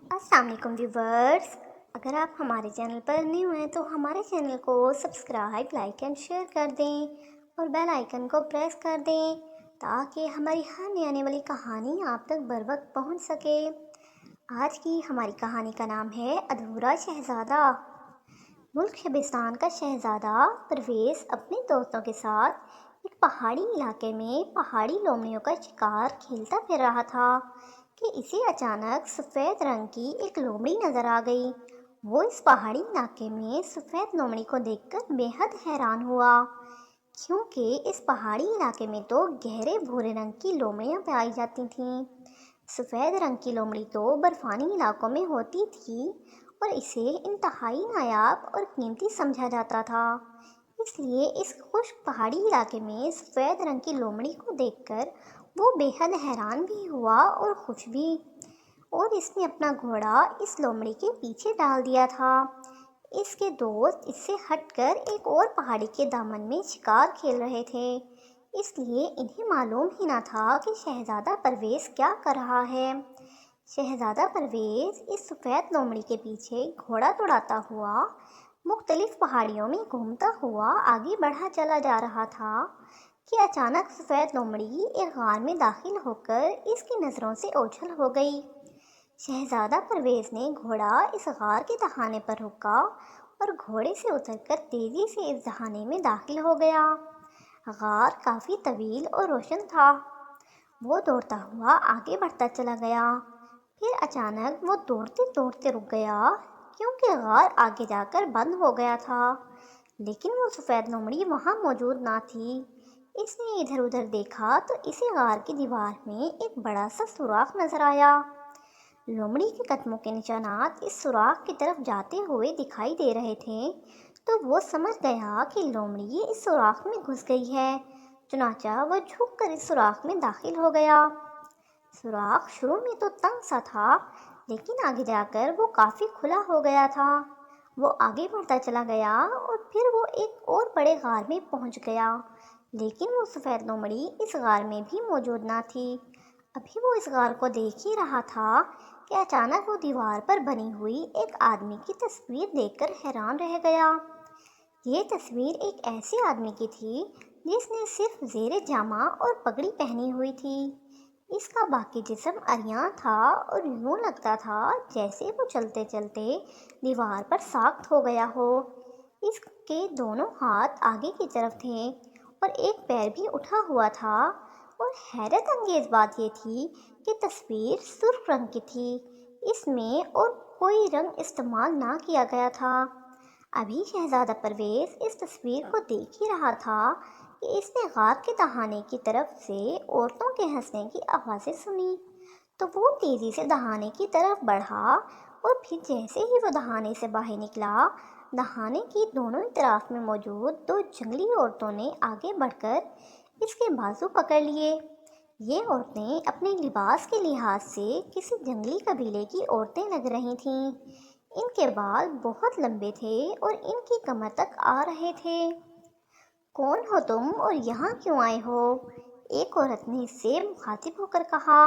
السلام علیکم ویورز، اگر آپ ہمارے چینل پر نیو ہیں تو ہمارے چینل کو سبسکرائب، لائک اینڈ شیئر کر دیں اور بیل آئیکن کو پریس کر دیں تاکہ ہماری ہر نئی آنے والی کہانی آپ تک بر وقت پہنچ سکے۔ آج کی ہماری کہانی کا نام ہے ادھورا شہزادہ۔ ملک شبستان کا شہزادہ پرویز اپنے دوستوں کے ساتھ ایک پہاڑی علاقے میں پہاڑی لومڑیوں کا شکار کھیلتا پھر رہا تھا کہ اسے اچانک سفید رنگ کی ایک لومڑی نظر آ گئی۔ وہ اس پہاڑی علاقے میں سفید لومڑی کو دیکھ کر بے حد حیران ہوا، کیونکہ اس پہاڑی علاقے میں تو گہرے بھورے رنگ کی لومڑیاں پائی جاتی تھیں۔ سفید رنگ کی لومڑی تو برفانی علاقوں میں ہوتی تھی اور اسے انتہائی نایاب اور قیمتی سمجھا جاتا تھا، اس لیے اس خشک پہاڑی علاقے میں سفید رنگ کی لومڑی کو دیکھ کر وہ بے حد حیران بھی ہوا اور خوش بھی، اور اس نے اپنا گھوڑا اس لومڑی کے پیچھے ڈال دیا تھا۔ اس کے دوست اس سے ہٹ کر ایک اور پہاڑی کے دامن میں شکار کھیل رہے تھے، اس لیے انہیں معلوم ہی نہ تھا کہ شہزادہ پرویز کیا کر رہا ہے۔ شہزادہ پرویز اس سفید لومڑی کے پیچھے گھوڑا دوڑاتا ہوا مختلف پہاڑیوں میں گھومتا ہوا آگے بڑھا چلا جا رہا تھا کہ اچانک سفید لومڑی ایک غار میں داخل ہو کر اس کی نظروں سے اوجھل ہو گئی۔ شہزادہ پرویز نے گھوڑا اس غار کے دہانے پر روکا اور گھوڑے سے اتر کر تیزی سے اس دہانے میں داخل ہو گیا۔ غار کافی طویل اور روشن تھا۔ وہ دوڑتا ہوا آگے بڑھتا چلا گیا، پھر اچانک وہ دوڑتے دوڑتے رک گیا کیونکہ غار آگے جا کر بند ہو گیا تھا، لیکن وہ سفید لومڑی وہاں موجود نہ تھی۔ اس نے ادھر ادھر دیکھا تو اسے غار کی دیوار میں ایک بڑا سا سوراخ نظر آیا۔ لومڑی کے قدموں کے نشانات اس سوراخ کی طرف جاتے ہوئے دکھائی دے رہے تھے، تو وہ سمجھ گیا کہ لومڑی اس سوراخ میں گھس گئی ہے، چنانچہ وہ جھک کر اس سوراخ میں داخل ہو گیا۔ سوراخ شروع میں تو تنگ سا تھا، لیکن آگے جا کر وہ کافی کھلا ہو گیا تھا۔ وہ آگے بڑھتا چلا گیا اور پھر وہ ایک اور بڑے غار میں پہنچ گیا، لیکن وہ سفید لومڑی اس غار میں بھی موجود نہ تھی۔ ابھی وہ اس غار کو دیکھ ہی رہا تھا کہ اچانک وہ دیوار پر بنی ہوئی ایک آدمی کی تصویر دیکھ کر حیران رہ گیا۔ یہ تصویر ایک ایسے آدمی کی تھی جس نے صرف زیر جامہ اور پگڑی پہنی ہوئی تھی۔ اس کا باقی جسم عریاں تھا اور یوں لگتا تھا جیسے وہ چلتے چلتے دیوار پر ساخت ہو گیا ہو۔ اس کے دونوں ہاتھ آگے کی طرف تھے اور ایک پیر بھی اٹھا ہوا تھا، اور حیرت انگیز بات یہ تھی کہ تصویر سرخ رنگ کی تھی، اس میں اور کوئی رنگ استعمال نہ کیا گیا تھا۔ ابھی شہزادہ پرویز اس تصویر کو دیکھ ہی رہا تھا کہ اس نے غار کے دہانے کی طرف سے عورتوں کے ہنسنے کی آوازیں سنی، تو وہ تیزی سے دہانے کی طرف بڑھا، اور پھر جیسے ہی وہ دہانے سے باہر نکلا، دہانے کی دونوں اطراف میں موجود دو جنگلی عورتوں نے آگے بڑھ کر اس کے بازو پکڑ لیے۔ یہ عورتیں اپنے لباس کے لحاظ سے کسی جنگلی قبیلے کی عورتیں لگ رہی تھیں۔ ان کے بال بہت لمبے تھے اور ان کی کمر تک آ رہے تھے۔ کون ہو تم اور یہاں کیوں آئے ہو؟ ایک عورت نے اس سے مخاطب ہو کر کہا،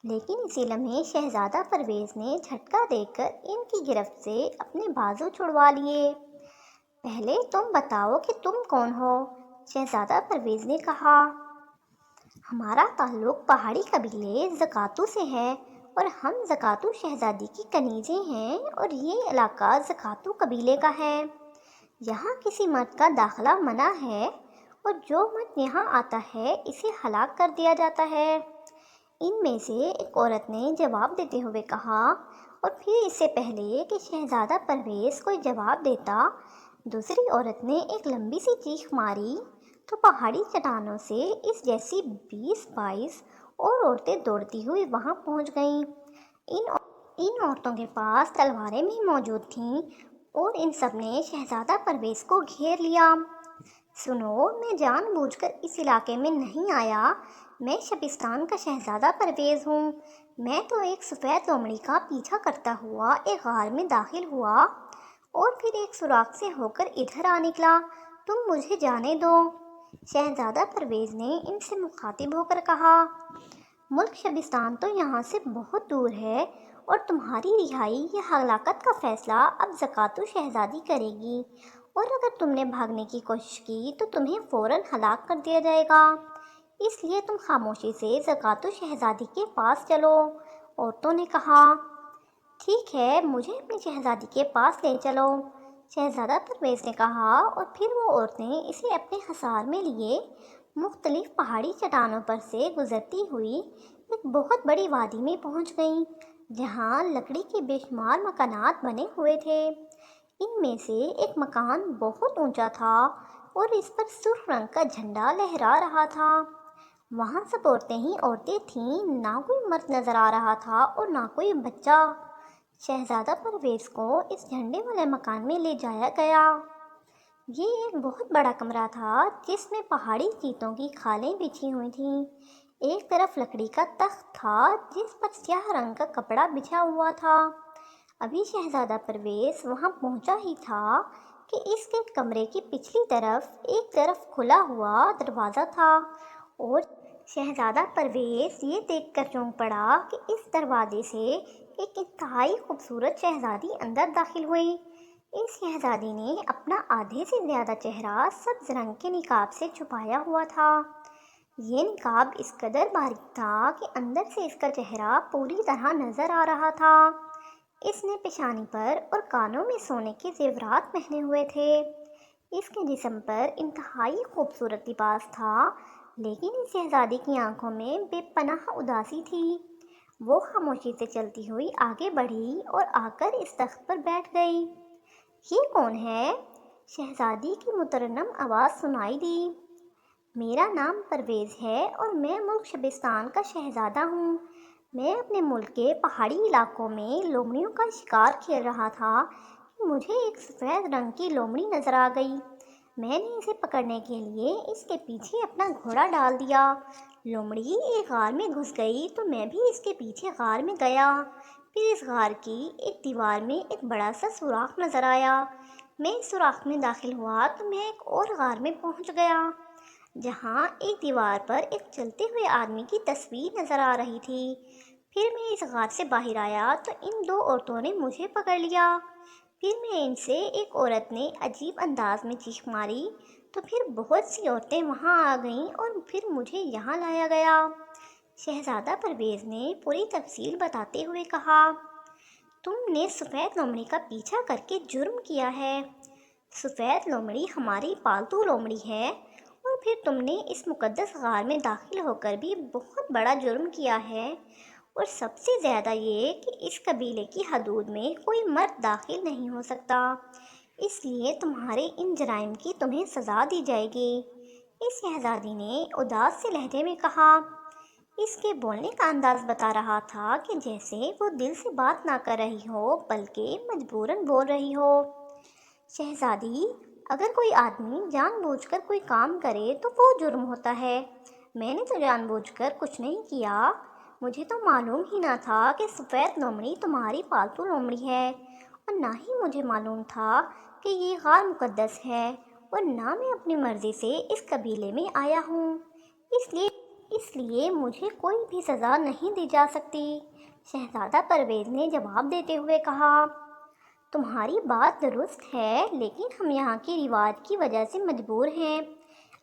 لیکن اسی لمحے شہزادہ پرویز نے جھٹکا دے کر ان کی گرفت سے اپنے بازو چھڑوا لیے۔ پہلے تم بتاؤ کہ تم کون ہو؟ شہزادہ پرویز نے کہا۔ ہمارا تعلق پہاڑی قبیلے زکاتو سے ہے اور ہم زکاتو شہزادی کی کنیزیں ہیں، اور یہ علاقہ زکاتو قبیلے کا ہے۔ یہاں کسی مرد کا داخلہ منع ہے، اور جو مرد یہاں آتا ہے اسے ہلاک کر دیا جاتا ہے۔ ان میں سے ایک عورت نے جواب دیتے ہوئے کہا، اور پھر اس سے پہلے کہ شہزادہ پرویز کوئی جواب دیتا، دوسری عورت نے ایک لمبی سی چیخ ماری، تو پہاڑی چٹانوں سے اس جیسی 20-22 اور عورتیں دوڑتی ہوئی وہاں پہنچ گئیں۔ ان عورتوں کے پاس تلواریں بھی موجود تھیں اور ان سب نے شہزادہ پرویز کو گھیر لیا۔ سنو، میں جان بوجھ کر اس علاقے میں نہیں آیا، میں شبستان کا شہزادہ پرویز ہوں۔ میں تو ایک سفید لومڑی کا پیچھا کرتا ہوا ایک غار میں داخل ہوا اور پھر ایک سوراخ سے ہو کر ادھر آ نکلا، تم مجھے جانے دو۔ شہزادہ پرویز نے ان سے مخاطب ہو کر کہا، ملک شبستان تو یہاں سے بہت دور ہے اور تمہاری رہائی یا ہلاکت کا فیصلہ اب زکاتو شہزادی کرے گی، اور اگر تم نے بھاگنے کی کوشش کی تو تمہیں فوراً ہلاک کر دیا جائے گا، اس لیے تم خاموشی سے زکاتو شہزادی کے پاس چلو۔ عورتوں نے کہا، ٹھیک ہے، مجھے اپنی شہزادی کے پاس لے چلو۔ شہزادہ پرویز نے کہا، اور پھر وہ عورتیں اسے اپنے حصار میں لیے مختلف پہاڑی چٹانوں پر سے گزرتی ہوئی ایک بہت بڑی وادی میں پہنچ گئیں، جہاں لکڑی کے بے شمار مکانات بنے ہوئے تھے۔ ان میں سے ایک مکان بہت اونچا تھا اور اس پر سرخ رنگ کا جھنڈا لہرا رہا تھا۔ وہاں سب عورتیں ہی عورتیں تھیں، نہ کوئی مرد نظر آ رہا تھا اور نہ کوئی بچہ۔ شہزادہ پرویز کو اس جھنڈے والے مکان میں لے جایا گیا۔ یہ ایک بہت بڑا کمرہ تھا جس میں پہاڑی چیتوں کی کھالیں بچھی ہوئی تھیں۔ ایک طرف لکڑی کا تخت تھا جس پر سیاہ رنگ کا کپڑا بچھا ہوا تھا۔ ابھی شہزادہ پرویز وہاں پہنچا ہی تھا کہ اس کے کمرے کی پچھلی طرف ایک طرف کھلا ہوا دروازہ تھا، اور شہزادہ پرویز یہ دیکھ کر چونک پڑا کہ اس دروازے سے ایک انتہائی خوبصورت شہزادی اندر داخل ہوئی۔ اس شہزادی نے اپنا آدھے سے زیادہ چہرہ سبز رنگ کے نقاب سے چھپایا ہوا تھا۔ یہ نقاب اس قدر باریک تھا کہ اندر سے اس کا چہرہ پوری طرح نظر آ رہا تھا۔ اس نے پیشانی پر اور کانوں میں سونے کے زیورات پہنے ہوئے تھے۔ اس کے جسم پر انتہائی خوبصورت لباس تھا، لیکن اس شہزادی کی آنکھوں میں بے پناہ اداسی تھی۔ وہ خاموشی سے چلتی ہوئی آگے بڑھی اور آ کر اس تخت پر بیٹھ گئی۔ یہ کون ہے؟ شہزادی کی مترنم آواز سنائی دی۔ میرا نام پرویز ہے اور میں ملک شبستان کا شہزادہ ہوں۔ میں اپنے ملک کے پہاڑی علاقوں میں لومڑیوں کا شکار کھیل رہا تھا کہ مجھے ایک سفید رنگ کی لومڑی نظر آ گئی۔ میں نے اسے پکڑنے کے لیے اس کے پیچھے اپنا گھوڑا ڈال دیا۔ لومڑی ایک غار میں گھس گئی تو میں بھی اس کے پیچھے غار میں گیا۔ پھر اس غار کی ایک دیوار میں ایک بڑا سا سوراخ نظر آیا۔ میں اس سوراخ میں داخل ہوا تو میں ایک اور غار میں پہنچ گیا، جہاں ایک دیوار پر ایک چلتے ہوئے آدمی کی تصویر نظر آ رہی تھی۔ پھر میں اس غار سے باہر آیا تو ان دو عورتوں نے مجھے پکڑ لیا۔ پھر میں ان سے ایک عورت نے عجیب انداز میں چیخ ماری تو پھر بہت سی عورتیں وہاں آ گئیں اور پھر مجھے یہاں لایا گیا۔ شہزادہ پرویز نے پوری تفصیل بتاتے ہوئے کہا، تم نے سفید لومڑی کا پیچھا کر کے جرم کیا ہے۔ سفید لومڑی ہماری پالتو لومڑی ہے، اور پھر تم نے اس مقدس غار میں داخل ہو کر بھی بہت بڑا جرم کیا ہے، اور سب سے زیادہ یہ کہ اس قبیلے کی حدود میں کوئی مرد داخل نہیں ہو سکتا، اس لیے تمہارے ان جرائم کی تمہیں سزا دی جائے گی۔ اس شہزادی نے اداس سے لہجے میں کہا۔ اس کے بولنے کا انداز بتا رہا تھا کہ جیسے وہ دل سے بات نہ کر رہی ہو بلکہ مجبوراً بول رہی ہو۔ شہزادی، اگر کوئی آدمی جان بوجھ کر کوئی کام کرے تو وہ جرم ہوتا ہے۔ میں نے تو جان بوجھ کر کچھ نہیں کیا۔ مجھے تو معلوم ہی نہ تھا کہ سفید لومڑی تمہاری پالتو لومڑی ہے، اور نہ ہی مجھے معلوم تھا کہ یہ غار مقدس ہے، اور نہ میں اپنی مرضی سے اس قبیلے میں آیا ہوں، اس لیے مجھے کوئی بھی سزا نہیں دی جا سکتی۔ شہزادہ پرویز نے جواب دیتے ہوئے کہا، تمہاری بات درست ہے، لیکن ہم یہاں کے رواج کی وجہ سے مجبور ہیں۔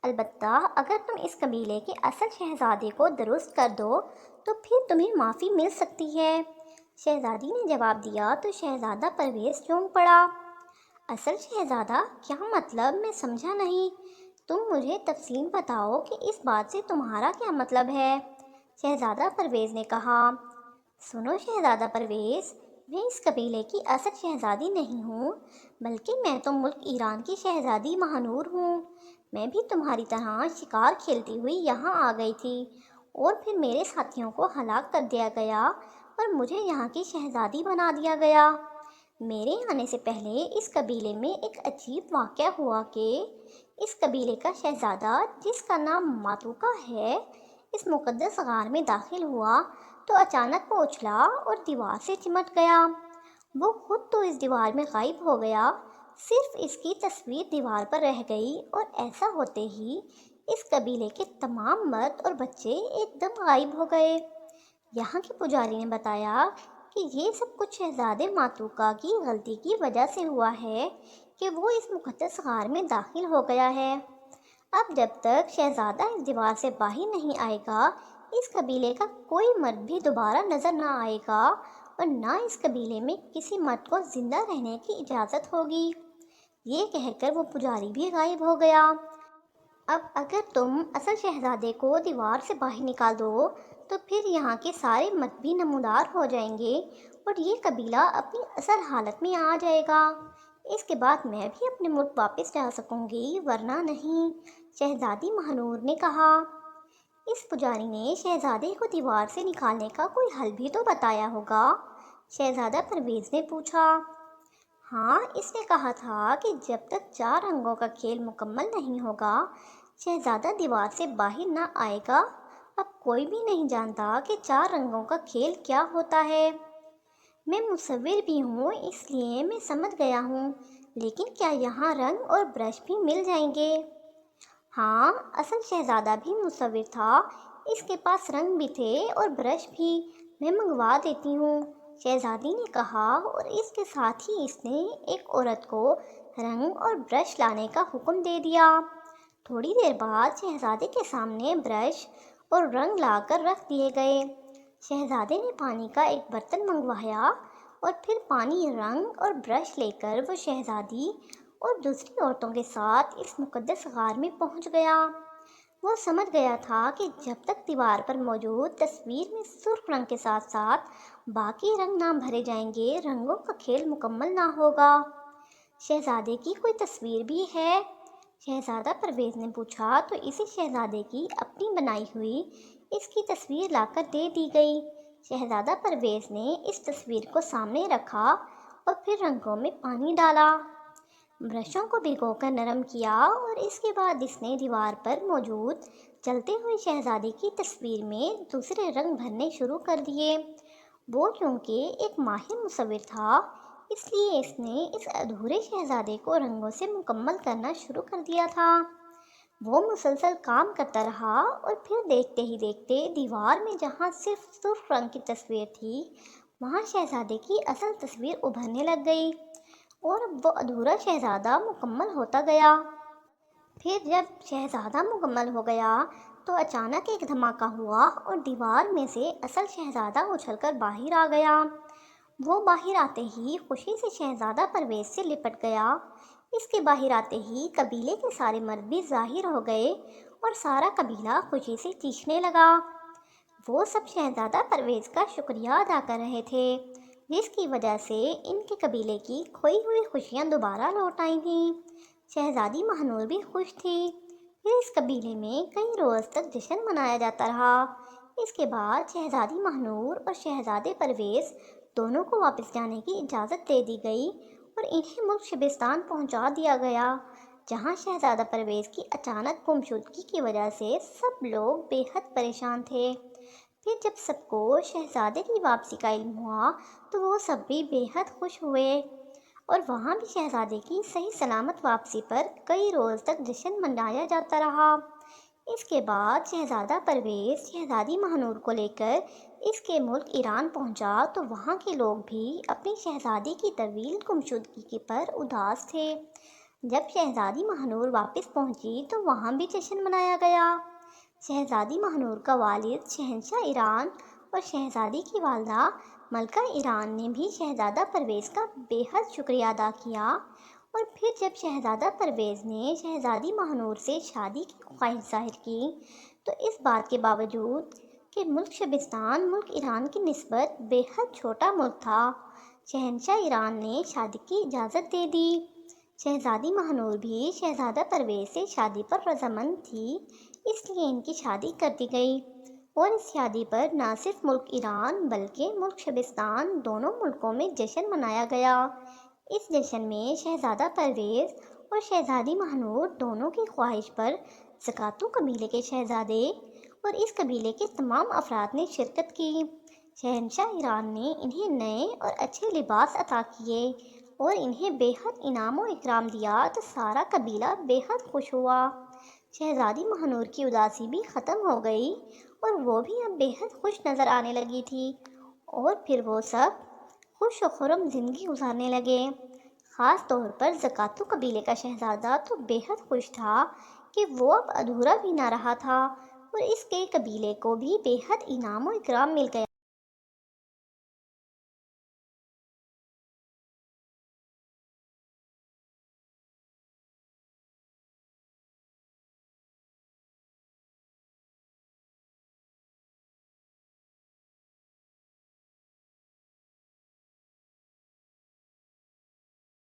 البتہ اگر تم اس قبیلے کے اصل شہزادے کو درست کر دو تو پھر تمہیں معافی مل سکتی ہے۔ شہزادی نے جواب دیا تو شہزادہ پرویز چونک پڑا۔ اصل شہزادہ؟ کیا مطلب؟ میں سمجھا نہیں۔ تم مجھے تفصیل بتاؤ کہ اس بات سے تمہارا کیا مطلب ہے؟ شہزادہ پرویز نے کہا، سنو شہزادہ پرویز، میں اس قبیلے کی اصل شہزادی نہیں ہوں، بلکہ میں تو ملک ایران کی شہزادی مہنور ہوں۔ میں بھی تمہاری طرح شکار کھیلتی ہوئی یہاں آ گئی تھی، اور پھر میرے ساتھیوں کو ہلاک کر دیا گیا اور مجھے یہاں کی شہزادی بنا دیا گیا۔ میرے آنے سے پہلے اس قبیلے میں ایک عجیب واقعہ ہوا کہ اس قبیلے کا شہزادہ، جس کا نام ماتوکا ہے، اس مقدس غار میں داخل ہوا تو اچانک وہ اچھلا اور دیوار سے چمٹ گیا۔ وہ خود تو اس دیوار میں غائب ہو گیا، صرف اس کی تصویر دیوار پر رہ گئی، اور ایسا ہوتے ہی اس قبیلے کے تمام مرد اور بچے ایک دم غائب ہو گئے۔ یہاں کے پجاری نے بتایا کہ یہ سب کچھ شہزادے ماتوکا کی غلطی کی وجہ سے ہوا ہے کہ وہ اس مقدس غار میں داخل ہو گیا ہے۔ اب جب تک شہزادہ اس دیوار سے باہر نہیں آئے گا، اس قبیلے کا کوئی مرد بھی دوبارہ نظر نہ آئے گا اور نہ اس قبیلے میں کسی مرد کو زندہ رہنے کی اجازت ہوگی۔ یہ کہہ کر وہ پجاری بھی غائب ہو گیا۔ اب اگر تم اصل شہزادے کو دیوار سے باہر نکال دو تو پھر یہاں کے سارے مرد بھی نمودار ہو جائیں گے اور یہ قبیلہ اپنی اصل حالت میں آ جائے گا۔ اس کے بعد میں بھی اپنے ملک واپس جا سکوں گی، ورنہ نہیں، شہزادی مہنور نے کہا۔ اس پجاری نے شہزادے کو دیوار سے نکالنے کا کوئی حل بھی تو بتایا ہوگا؟ شہزادہ پرویز نے پوچھا۔ ہاں، اس نے کہا تھا کہ جب تک 4 رنگوں کا کھیل مکمل نہیں ہوگا، شہزادہ دیوار سے باہر نہ آئے گا۔ اب کوئی بھی نہیں جانتا کہ 4 رنگوں کا کھیل کیا ہوتا ہے۔ میں مصور بھی ہوں، اس لیے میں سمجھ گیا ہوں، لیکن کیا یہاں رنگ اور برش بھی مل جائیں گے؟ ہاں، اصل شہزادہ بھی مصور تھا، اس کے پاس رنگ بھی تھے اور برش بھی، میں منگوا دیتی ہوں، شہزادی نے کہا، اور اس کے ساتھ ہی اس نے ایک عورت کو رنگ اور برش لانے کا حکم دے دیا۔ تھوڑی دیر بعد شہزادے کے سامنے برش اور رنگ لا کر رکھ دیے گئے۔ شہزادے نے پانی کا ایک برتن منگوایا اور پھر پانی، رنگ اور برش لے کر وہ شہزادی اور دوسری عورتوں کے ساتھ اس مقدس غار میں پہنچ گیا۔ وہ سمجھ گیا تھا کہ جب تک دیوار پر موجود تصویر میں سرخ رنگ کے ساتھ ساتھ باقی رنگ نہ بھرے جائیں گے، رنگوں کا کھیل مکمل نہ ہوگا۔ شہزادے کی کوئی تصویر بھی ہے؟ شہزادہ پرویز نے پوچھا۔ تو اسے شہزادے کی اپنی بنائی ہوئی اس کی تصویر لا کر دے دی گئی۔ شہزادہ پرویز نے اس تصویر کو سامنے رکھا اور پھر رنگوں میں پانی ڈالا، برشوں کو بھگو کر نرم کیا اور اس کے بعد اس نے دیوار پر موجود چلتے ہوئے شہزادے کی تصویر میں دوسرے رنگ بھرنے شروع کر دیے۔ وہ کیونکہ ایک ماہر مصور تھا، اس لیے اس نے اس ادھورے شہزادے کو رنگوں سے مکمل کرنا شروع کر دیا تھا۔ وہ مسلسل کام کرتا رہا اور پھر دیکھتے ہی دیکھتے دیوار میں جہاں صرف سرخ رنگ کی تصویر تھی، وہاں شہزادے کی اصل تصویر ابھرنے لگ گئی اور وہ ادھورا شہزادہ مکمل ہوتا گیا۔ پھر جب شہزادہ مکمل ہو گیا تو اچانک ایک دھماکہ ہوا اور دیوار میں سے اصل شہزادہ اچھل کر باہر آ گیا۔ وہ باہر آتے ہی خوشی سے شہزادہ پرویز سے لپٹ گیا۔ اس کے باہر آتے ہی قبیلے کے سارے مرد بھی ظاہر ہو گئے اور سارا قبیلہ خوشی سے چیخنے لگا۔ وہ سب شہزادہ پرویز کا شکریہ ادا کر رہے تھے، جس کی وجہ سے ان کے قبیلے کی کھوئی ہوئی خوشیاں دوبارہ لوٹ آئی تھیں۔ شہزادی مہنور بھی خوش تھی۔ پھر اس قبیلے میں کئی روز تک جشن منایا جاتا رہا۔ اس کے بعد شہزادی مہنور اور شہزادے پرویز دونوں کو واپس جانے کی اجازت دے دی گئی اور انہیں ملک شبستان پہنچا دیا گیا، جہاں شہزادہ پرویز کی اچانک گمشدگی کی وجہ سے سب لوگ بے حد پریشان تھے۔ پھر جب سب کو شہزادے کی واپسی کا علم ہوا تو وہ سب بھی بے حد خوش ہوئے اور وہاں بھی شہزادے کی صحیح سلامت واپسی پر کئی روز تک جشن منایا جاتا رہا۔ اس کے بعد شہزادہ پرویز شہزادی مہنور کو لے کر اس کے ملک ایران پہنچا تو وہاں کے لوگ بھی اپنی شہزادی کی طویل گمشدگی پر اداس تھے۔ جب شہزادی مہنور واپس پہنچی تو وہاں بھی جشن منایا گیا۔ شہزادی مہنور کا والد شہنشاہ ایران اور شہزادی کی والدہ ملکہ ایران نے بھی شہزادہ پرویز کا بے حد شکریہ ادا کیا، اور پھر جب شہزادہ پرویز نے شہزادی مہنور سے شادی کی خواہش ظاہر کی تو اس بات کے باوجود کہ ملک شبستان ملک ایران کی نسبت بے حد چھوٹا ملک تھا، شہنشاہ ایران نے شادی کی اجازت دے دی۔ شہزادی مہنور بھی شہزادہ پرویز سے شادی پر رضامند تھی، اس لیے ان کی شادی کر دی گئی اور اس شادی پر نہ صرف ملک ایران بلکہ ملک شبستان دونوں ملکوں میں جشن منایا گیا۔ اس جشن میں شہزادہ پرویز اور شہزادی مہنور دونوں کی خواہش پر زکاتو قبیلے کے شہزادے اور اس قبیلے کے تمام افراد نے شرکت کی۔ شہنشاہ ایران نے انہیں نئے اور اچھے لباس عطا کیے اور انہیں بے حد انعام و اکرام دیا تو سارا قبیلہ بے حد خوش ہوا۔ شہزادی مہنور کی اداسی بھی ختم ہو گئی اور وہ بھی اب بے حد خوش نظر آنے لگی تھی اور پھر وہ سب خوش و خرم زندگی گزارنے لگے۔ خاص طور پر زکاتو قبیلے کا شہزادہ تو بے حد خوش تھا کہ وہ اب ادھورا بھی نہ رہا تھا، اور اس کے قبیلے کو بھی بے حد انعام و اکرام مل گیا۔